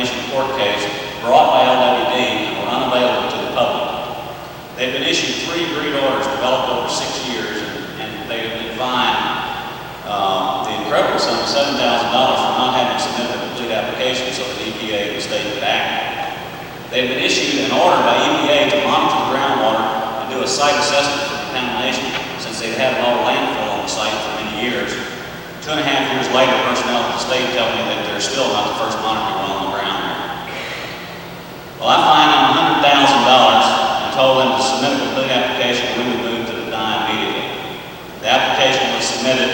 defamation court case brought by LWD and were unavailable to the public. They've been issued 3 agreed orders developed over 6 years, and they have been fined the incredible sum of $7,000 for not having submitted a complete application so that EPA and the state could act. They've been issued an order by EPA to monitor the groundwater and do a site assessment for contamination, since they've had an old landfill on the site for many years. 2.5 years later, personnel at the state tell me that they're still not the first monitoring well on the ground there. Well, I fined them $100,000 and told them to submit a complete application, and we would move to deny immediately. The application was submitted.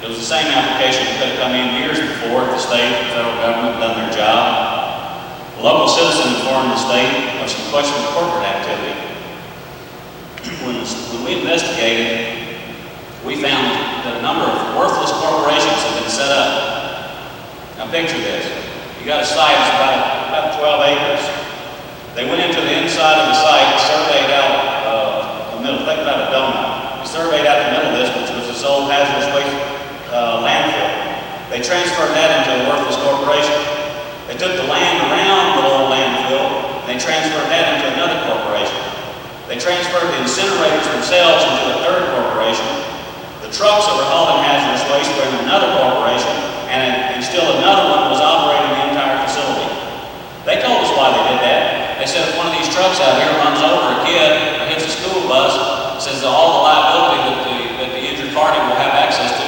It was the same application that could have come in years before if the state and federal government had done their job. A local citizen informed the state of some questionable corporate activity. When we investigated, we found that a number of worthless corporations had been set up. Now picture this. You got a site that's about 12 acres. They went into the inside of the site, surveyed out the middle, think about a donut. They surveyed out the middle of this, which was this old hazardous waste landfill. They transferred that into a worthless corporation. They took the land around the old landfill, and they transferred that into another corporation. They transferred the incinerators themselves into a third corporation. The trucks that were hauling hazardous waste were in another corporation, and still another one was operating the entire facility. They told us why they did that. They said if one of these trucks out here runs over a kid or hits a school bus, says that all the liability that the injured party will have access to,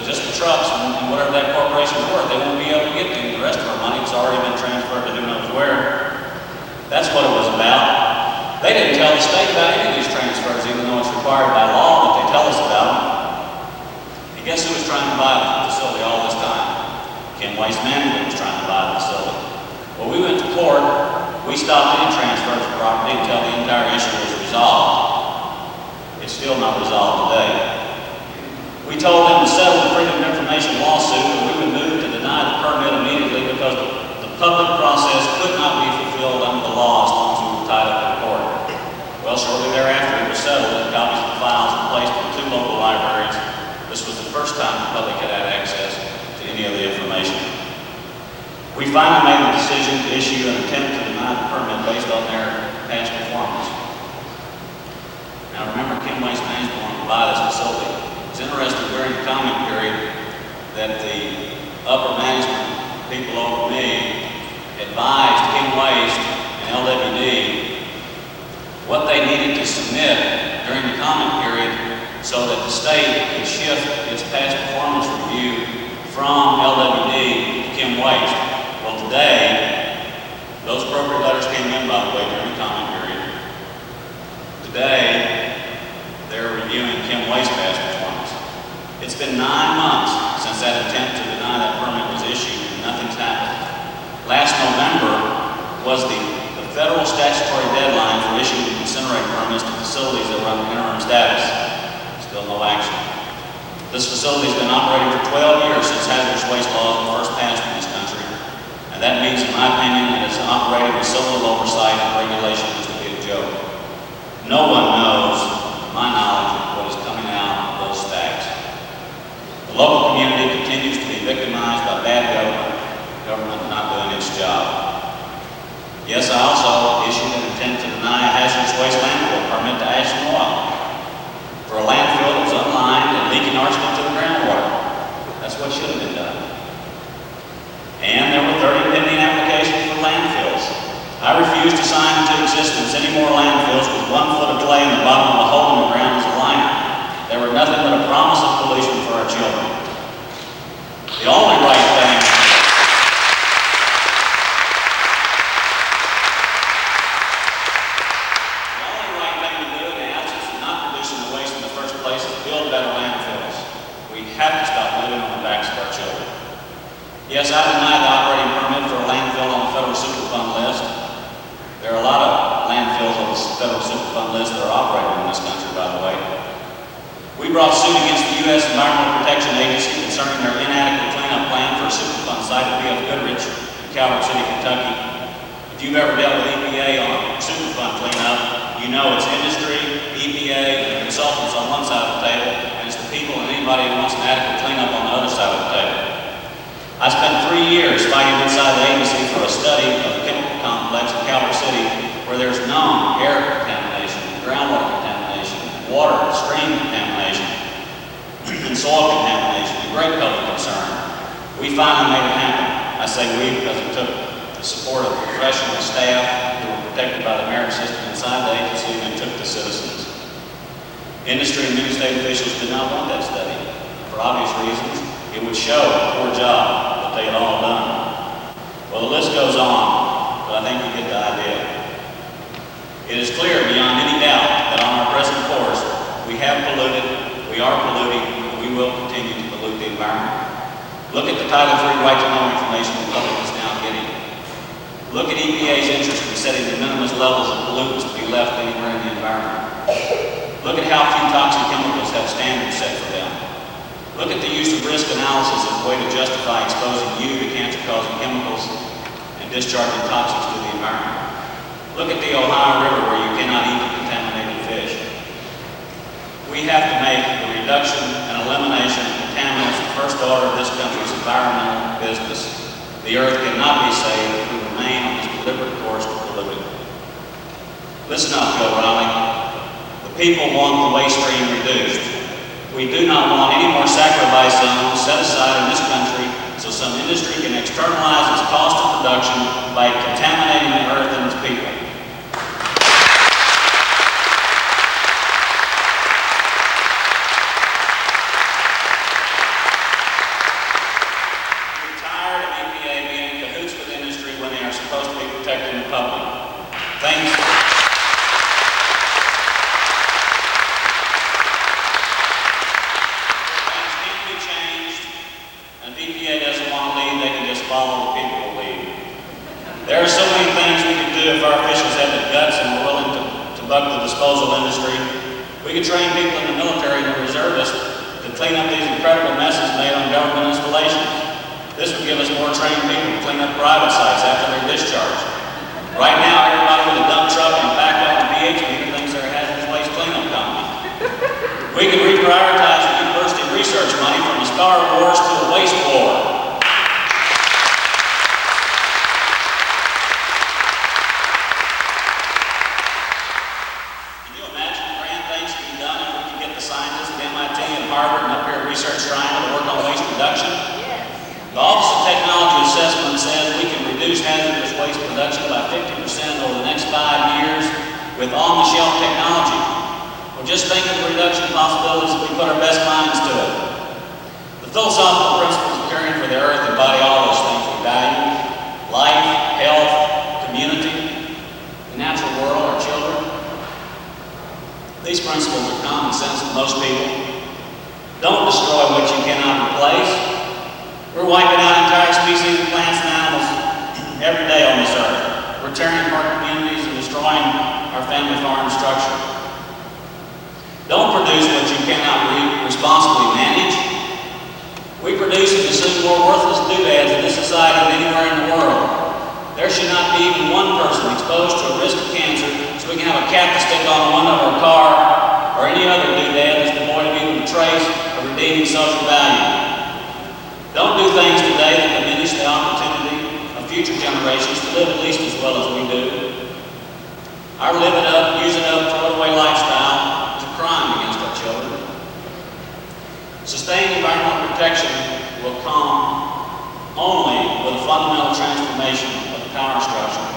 just the trucks and whatever that corporation's worth, they won't be able to get the rest of our money. It's already been transferred to who knows where. That's what it was about. They didn't tell the state about any of these transfers, even though it's required by law that they tell us about them. And guess who was trying to buy the facility all this time? Kim Waste Management was trying to buy the facility. Well, we went to court. We stopped any transfers of property until the entire issue was resolved. It's still not resolved today. We told them to settle the Freedom of Information lawsuit, and we would move to deny the permit immediately because the public process could not be fulfilled under the law as long as we were tied up in court. Well, shortly thereafter, it was settled, and copies of the files were placed in 2 local libraries. This was the first time the public had had access to any of the information. We finally made the decision to issue an attempt to deny the permit based on their past performance. Now remember, Kim Waste Management wanted to buy this facility. It's interesting during the comment period that the upper management people over me advised Kim Waste and LWD what they needed to submit during the comment period so that the state could shift its past performance review from LWD to Kim Waste. Well, today, those appropriate letters came in, by the way, during the comment period. Today, they're reviewing Kim Waste's past performance. It's been 9 months since that attempt to deny that permit was issued, and nothing's happened. Last November was the federal statutory deadline for issuing incinerator permits to facilities that were under interim status. Still no action. This facility has been operating for 12 years since hazardous waste laws were first passed in this country. And that means, in my opinion, that it's operating with so little oversight and regulation as to be a joke. No one knows, to my knowledge, what is coming out of those stacks. The local community continues to be victimized by bad government not doing its job. Yes, I also issued an intent to deny a hazardous waste landfill permit to Ashland Oil for a landfill that was unlined and leaking arsenic to the groundwater. That's what should have been done. And there were 30 pending applications for landfills. I refuse to sign into existence any more landfills with 1 foot of clay in the bottom of a hole in the ground as a liner. They were nothing but a promise of pollution for our children. The only right thing to do in the absence of not producing the waste in the first place is build better landfills. We have to stop living on the backs of our children. Yes, I deny the operating permit for a landfill on the federal Superfund list. There are a lot of landfills on the federal Superfund list that are operating in this country, by the way. We brought suit against the U.S. Environmental Protection Agency concerning their inadequate cleanup plan for a Superfund site at B.F. Goodrich in Calvert City, Kentucky. If you've ever dealt with EPA on Superfund cleanup, you know it's industry, EPA, and consultants on one side of the table, and it's the people and anybody who wants an adequate cleanup on the other side of the table. I spent 3 many years fighting inside the agency for a study of the chemical complex in Calvert City where there's known air contamination, groundwater contamination, water, stream contamination, and soil contamination, a great public concern. We finally made it happen. I say we because it took the support of professional staff who were protected by the merit system inside the agency, and it took the citizens. Industry and many state officials did not want that study. For obvious reasons, it would show a poor job that they had all done. Well, the list goes on, but I think you get the idea. It is clear beyond any doubt that on our present course, we have polluted, we are polluting, and we will continue to pollute the environment. Look at the Title III right to know information the public is now getting. Look at EPA's interest in setting the minimum levels of pollutants to be left anywhere in the environment. Look at how few toxic chemicals have standards set for them. Look at the use of risk analysis as a way to justify exposing you to cancer-causing chemicals and discharging toxins to the environment. Look at the Ohio River where you cannot eat the contaminated fish. We have to make the reduction and elimination of contaminants the first order of this country's environmental business. The earth cannot be saved if we remain on this deliberate course to pollute it. Listen up, Joe Riley. People want the waste stream reduced. We do not want any more sacrifice zones set aside in this country so some industry can externalize its cost of production by contaminating the earth and its people. We're tired of EPA being in cahoots with industry when they are supposed to be protecting the public. Things follow the people who lead. There are so many things we could do if our officials had the guts and were willing to buck the disposal industry. We could train people in the military and the reservists to clean up these incredible messes made on government installations. This would give us more trained people to clean up private sites after they're discharged. Right now, everybody with a dump truck and a backhoe and a pH meter thinks they're a hazardous waste cleanup company. We could reprioritize the university research money from the Star Wars to a waste war. Research triangle to work on waste reduction. Yes. The Office of Technology Assessment says we can reduce hazardous waste production by 50% over the next 5 years with on-the-shelf technology. Well, just think of the reduction possibilities if we put our best minds to it. The philosophical principles of caring for the earth embody all those things we value: life, health, community, the natural world, our children. These principles are common sense to most people. Don't destroy what you cannot replace. We're wiping out entire species of plants and animals every day on this earth. We're tearing apart communities and destroying our family farm structure. Don't produce what you cannot responsibly manage. We produce and consume more worthless doodads in this society than anywhere in the world. There should not be even one person exposed to a risk of cancer so we can have a cap to stick on the window of our car or any other doodad that's devoid of even a trace of redeeming social value. Don't do things today that diminish the opportunity of future generations to live at least as well as we do. Our live it up, use it up, throw it away lifestyle is a crime against our children. Sustained environmental protection will come only with a fundamental transformation of the power structure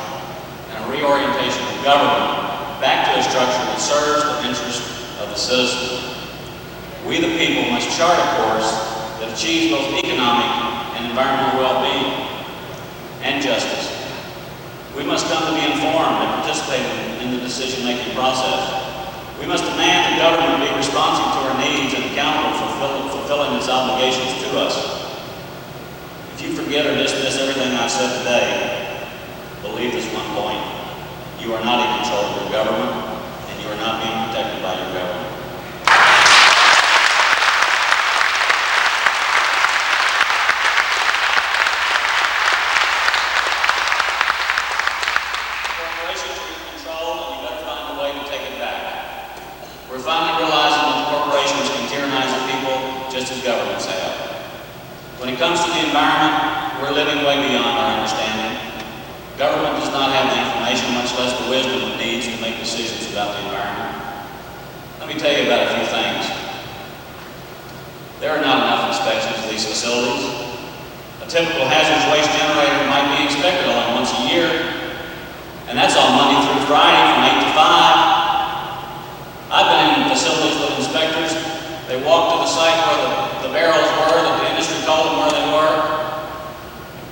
and a reorientation of government back to a structure that serves the interests of the citizens. We the people must chart a course that achieves both economic and environmental well-being and justice. We must come to be informed and participate in the decision-making process. We must demand that government be responsive to our needs and accountable for fulfilling its obligations to us. If you forget or dismiss everything I've said today, believe this one point: you are not in control of your government, and you are not being protected by your government. Corporations are in control, and you better find a way to take it back. We're finally realizing that the corporations can tyrannize the people just as governments have. When it comes to the environment, we're living way beyond our understanding. Government does not have the information, much less the wisdom it needs to make decisions about the environment. Let me tell you about a few things. There are not enough inspections of these facilities. A typical hazardous waste generator might be inspected only once a year, and that's on Monday through Friday from 8 to 5. I've been in facilities with inspectors. They walk to the site where the barrels were, that the industry told them where they were,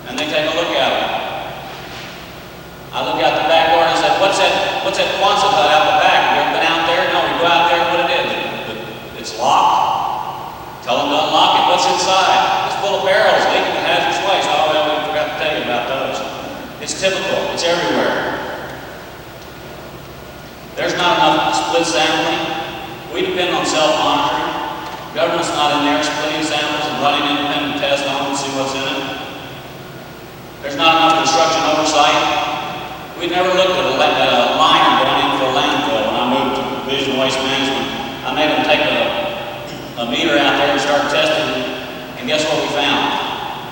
and they take a look at them. I look out the back door and I said, what's that Quonset hut out the back? Have you ever been out there? No, we go out there, what it is? It's locked. Tell them to unlock it. What's inside? It's full of barrels leaking with hazardous waste. Oh, well, we forgot to tell you about those. It's typical. It's everywhere. There's not enough split sampling. We depend on self-monitoring. Government's not in there splitting samples and running independent tests on them to see what's in it. There's not enough construction oversight. We never looked at a liner going in for a landfill. When I moved to Division of Waste Management, I made them take a meter out there and start testing, and guess what we found?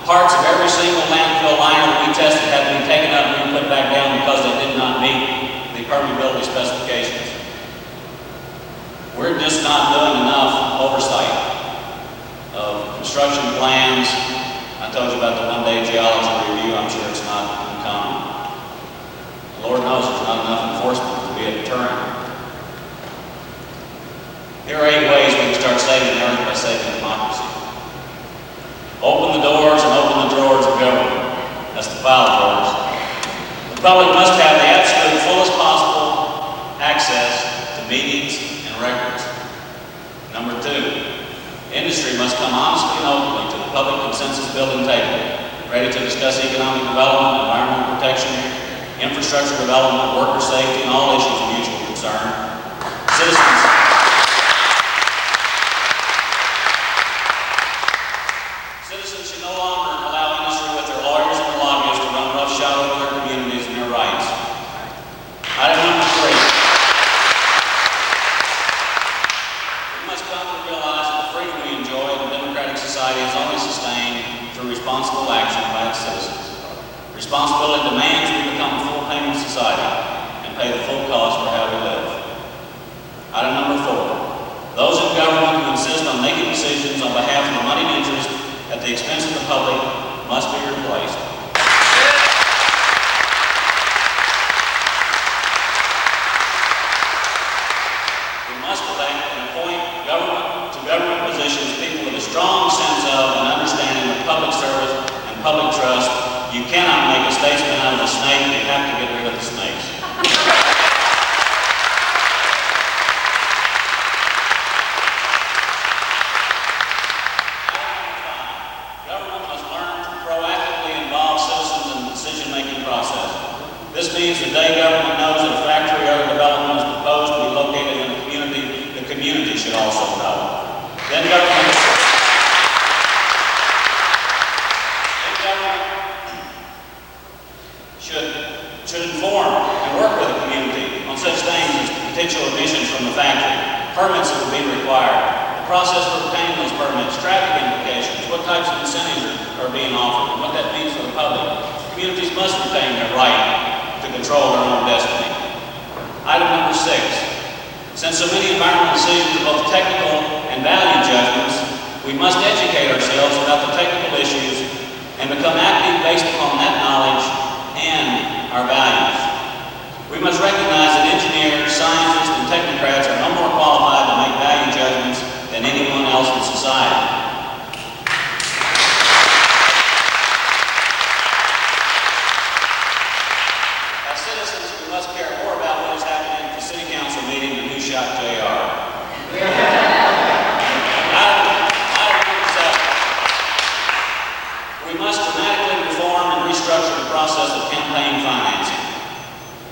Parts of every single landfill liner that we tested had to be taken up and put back down because they did not meet the permeability specifications. We're just not doing enough oversight of construction plans. I told you about the one-day geology review. I'm sure it's not uncommon. Lord knows there's not enough enforcement to be a deterrent. Here are 8 ways we can start saving the earth by saving democracy. Open the doors and open the drawers of government. That's the file drawers. The public must have the absolute fullest possible access to meetings and records. Number 2, industry must come honestly and openly to the public consensus building table, ready to discuss economic development, environmental protection, infrastructure development, worker safety, and all issues of mutual concern. Citizens should no longer allow industry with their lawyers and their lobbyists to run roughshod over their communities and their rights. Item number 3. We must come to realize that the freedom we enjoy in a democratic society is only sustained through responsible action by its citizens. Responsibility demands we become a full payment society and pay the full cost for how we live. Item number 4. Those in government who insist on making decisions on behalf of the moneyed interest at the expense of the public must be replaced. We must elect and appoint government positions people with a strong sense of and understanding of public service and public trust. You cannot make a statesman out of a snake. You have to get rid of the snakes. Government must learn to proactively involve citizens in the decision-making process. This means the day government knows that a factory or development is proposed to be located in a community, the community should also know. Then government should inform and work with the community on such things as potential emissions from the factory, permits that would be required, the process for obtaining those permits, traffic implications, what types of incentives are being offered, and what that means for the public. Communities must retain their right to control their own destiny. Item number 6. Since so many environmental decisions are both technical and value judgments, we must educate ourselves about the technical issues and become active based upon that knowledge and our values. We must recognize that engineers, scientists, and technocrats are no more qualified to make value judgments than anyone else in society. As citizens, we must care more about what is happening at the city council meeting than who shot JR. We must dramatically reform and restructure the process of campaign financing.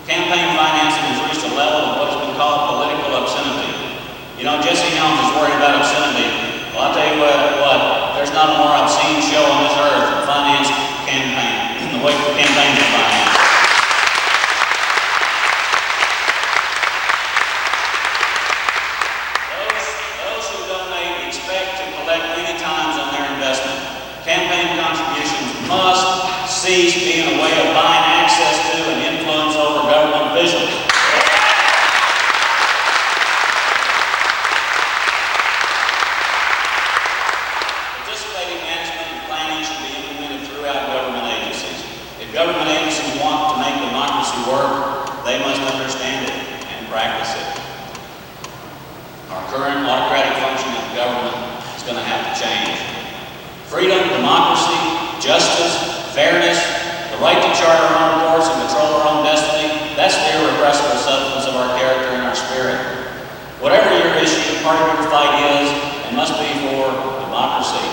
Campaign financing has reached a level of what has been called political obscenity. You know, Jesse Helms is worried about obscenity. Well, I'll tell you what, there's not a more obscene show on this earth than finance campaign, the way campaigns are financed. Those who donate expect to collect many times on their investment. Campaign contributions must cease being a way of buying access to and influence over government officials. Participating management and planning should be implemented throughout government agencies. If government agencies want to make democracy work, they must understand it and practice it. Our current autocratic function of government is going to have to change. Freedom, democracy, justice, fairness, the right to chart our own course and control our own destiny, that's the irrepressible substance of our character and our spirit. Whatever your issue, part of your fight is and must be for democracy.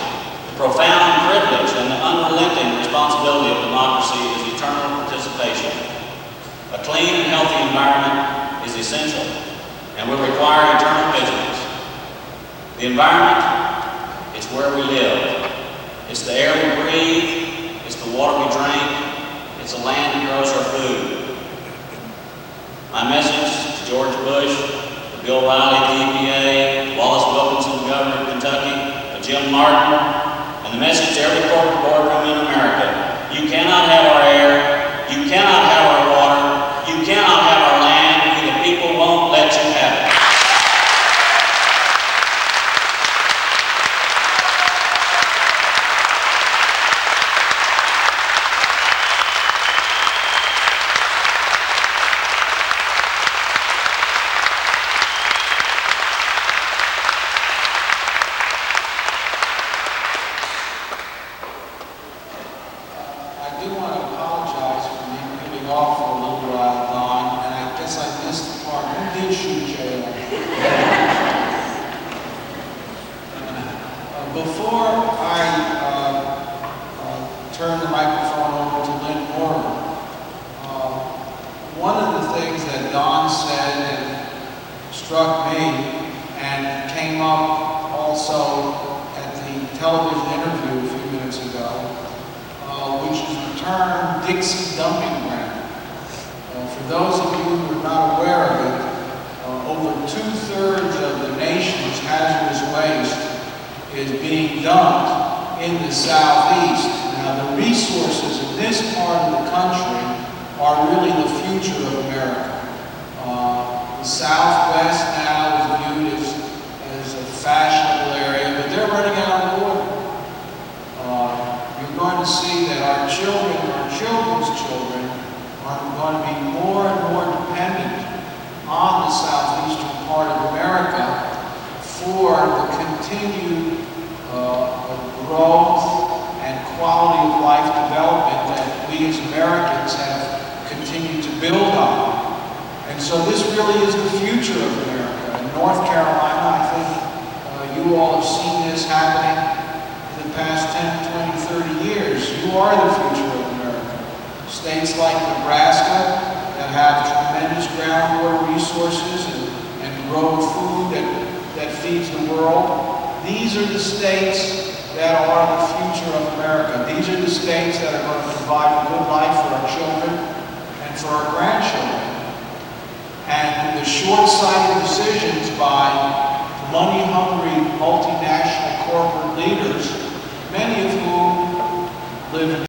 The profound privilege and the unrelenting responsibility of democracy is eternal participation. A clean and healthy environment is essential and will require eternal vigilance. The environment, it's where we live. It's the air we breathe, it's the water we drink, it's the land that grows our food. My message to George Bush, to Bill Riley, the EPA, Wallace Wilkinson, the Governor of Kentucky, to Jim Martin, and the message to every corporate boardroom in America: you cannot have our air, you cannot have our water, you cannot have our land, and the people won't let you have it. I do want to apologize for getting off for a little while, Don, and I guess I missed the part. Who did shoot J.L.? Before I turn the microphone over to Lynn Moore, one of the things that Don said that struck me and came up also at the television interview a few minutes ago, which is the term Dixie dumping ground. For those of you who are not aware of it, over 2/3 of the nation's hazardous waste is being dumped in the southeast. Now, the resources in this part of the country are really the future of America. The southwest now is viewed as a fashionable area, but they're running out of water. You're going to see that our children, our children's children, are going to be more and more dependent on the southeastern part of America for the continued growth and quality of life development that we as Americans have continued to build on. And so this really is the future of America. In North Carolina, I think you all have seen this happening in the past 10, 20, 30 years. You are the future of America. States like Nebraska that have tremendous groundwater resources and grow food that feeds the world. These are the states that are the future of America. These are the states that are going to provide a good life for our children and for our grandchildren. And the short-sighted decisions by money-hungry multinational corporate leaders, many of whom live in